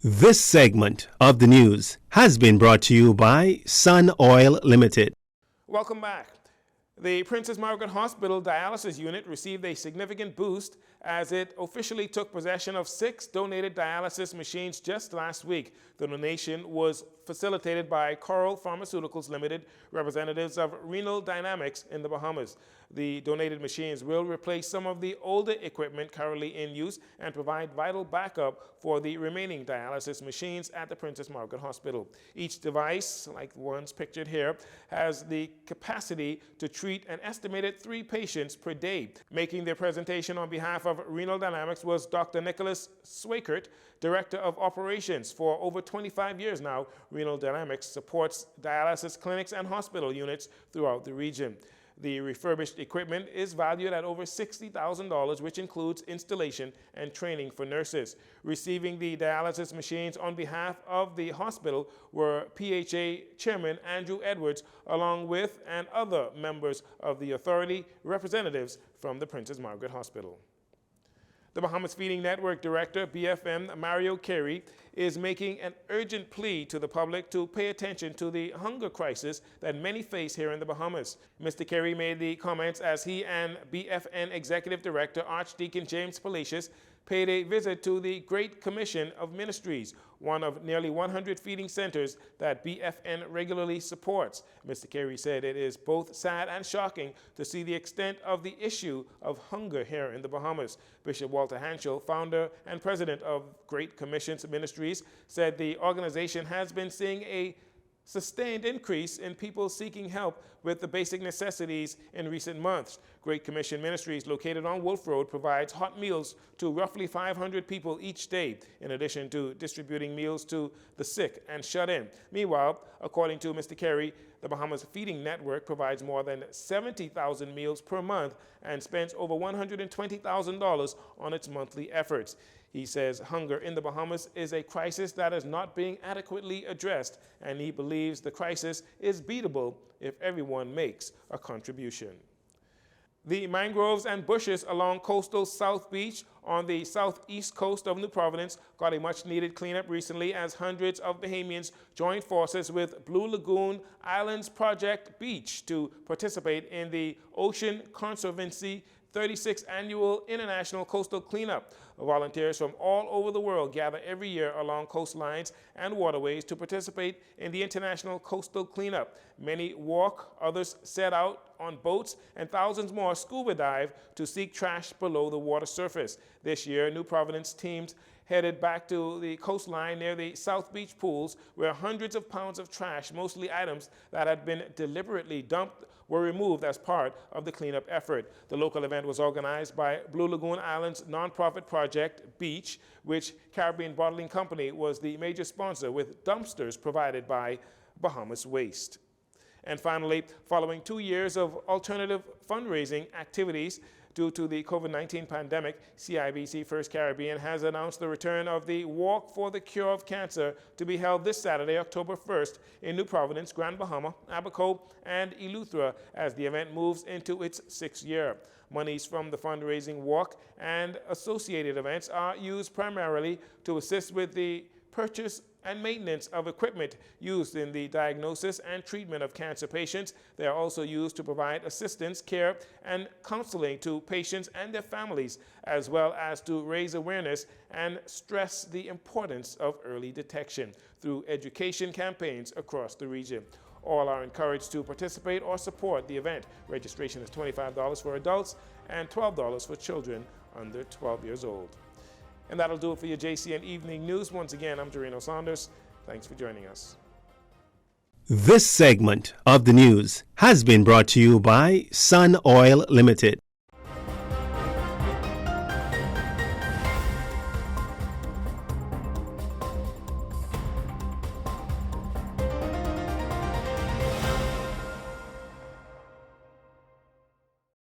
This segment of the news has been brought to you by Sun Oil Limited. Welcome back. The Princess Margaret Hospital dialysis unit received a significant boost as it officially took possession of 6 donated dialysis machines just last week. The donation was facilitated by Coral Pharmaceuticals Limited, representatives of Renal Dynamics in the Bahamas. The donated machines will replace some of the older equipment currently in use and provide vital backup for the remaining dialysis machines at the Princess Margaret Hospital. Each device, like the ones pictured here, has the capacity to treat an estimated 3 patients per day. Making their presentation on behalf of Renal Dynamics was Dr. Nicholas Swakert, Director of Operations. For over 25 years now, Renal Dynamics supports dialysis clinics and hospital units throughout the region. The refurbished equipment is valued at over $60,000, which includes installation and training for nurses. Receiving the dialysis machines on behalf of the hospital were PHA Chairman Andrew Edwards, along with and other members of the authority, representatives from the Princess Margaret Hospital. The Bahamas Feeding Network Director, BFM Mario Carey, is making an urgent plea to the public to pay attention to the hunger crisis that many face here in the Bahamas. Mr. Carey made the comments as he and BFN Executive Director Archdeacon James Palacios paid a visit to the Great Commission of Ministries, one of nearly 100 feeding centers that BFN regularly supports. Mr. Carey said it is both sad and shocking to see the extent of the issue of hunger here in the Bahamas. Bishop Walter Hanschel, founder and president of Great Commission's Ministries, said the organization has been seeing a sustained increase in people seeking help with the basic necessities in recent months. Great Commission Ministries, located on Wolf Road, provides hot meals to roughly 500 people each day, in addition to distributing meals to the sick and shut-in. Meanwhile, according to Mr. Carey, the Bahamas Feeding Network provides more than 70,000 meals per month and spends over $120,000 on its monthly efforts. He says hunger in the Bahamas is a crisis that is not being adequately addressed, and he believes the crisis is beatable if everyone makes a contribution. The mangroves and bushes along coastal South Beach on the southeast coast of New Providence got a much-needed cleanup recently as hundreds of Bahamians joined forces with Blue Lagoon Islands Project Beach to participate in the Ocean Conservancy 36th Annual International Coastal Cleanup. Volunteers from all over the world gather every year along coastlines and waterways to participate in the International Coastal Cleanup. Many walk, others set out on boats, and thousands more scuba dive to seek trash below the water surface. This year, New Providence teams headed back to the coastline near the South Beach pools, where hundreds of pounds of trash, mostly items that had been deliberately dumped, were removed as part of the cleanup effort. The local event was organized by Blue Lagoon Island's nonprofit project, Beach, which Caribbean Bottling Company was the major sponsor, with dumpsters provided by Bahamas Waste. And finally, following 2 years of alternative fundraising activities due to the COVID-19 pandemic, CIBC First Caribbean has announced the return of the Walk for the Cure of Cancer to be held this Saturday, October 1st, in New Providence, Grand Bahama, Abaco, and Eleuthera, as the event moves into its 6th year. Monies from the fundraising walk and associated events are used primarily to assist with the purchase and maintenance of equipment used in the diagnosis and treatment of cancer patients. They are also used to provide assistance, care, and counseling to patients and their families, as well as to raise awareness and stress the importance of early detection through education campaigns across the region. All are encouraged to participate or support the event. Registration is $25 for adults and $12 for children under 12 years old. And that'll do it for your JCN Evening News. Once again, I'm Dorino Saunders. Thanks for joining us. This segment of the news has been brought to you by Sun Oil Limited.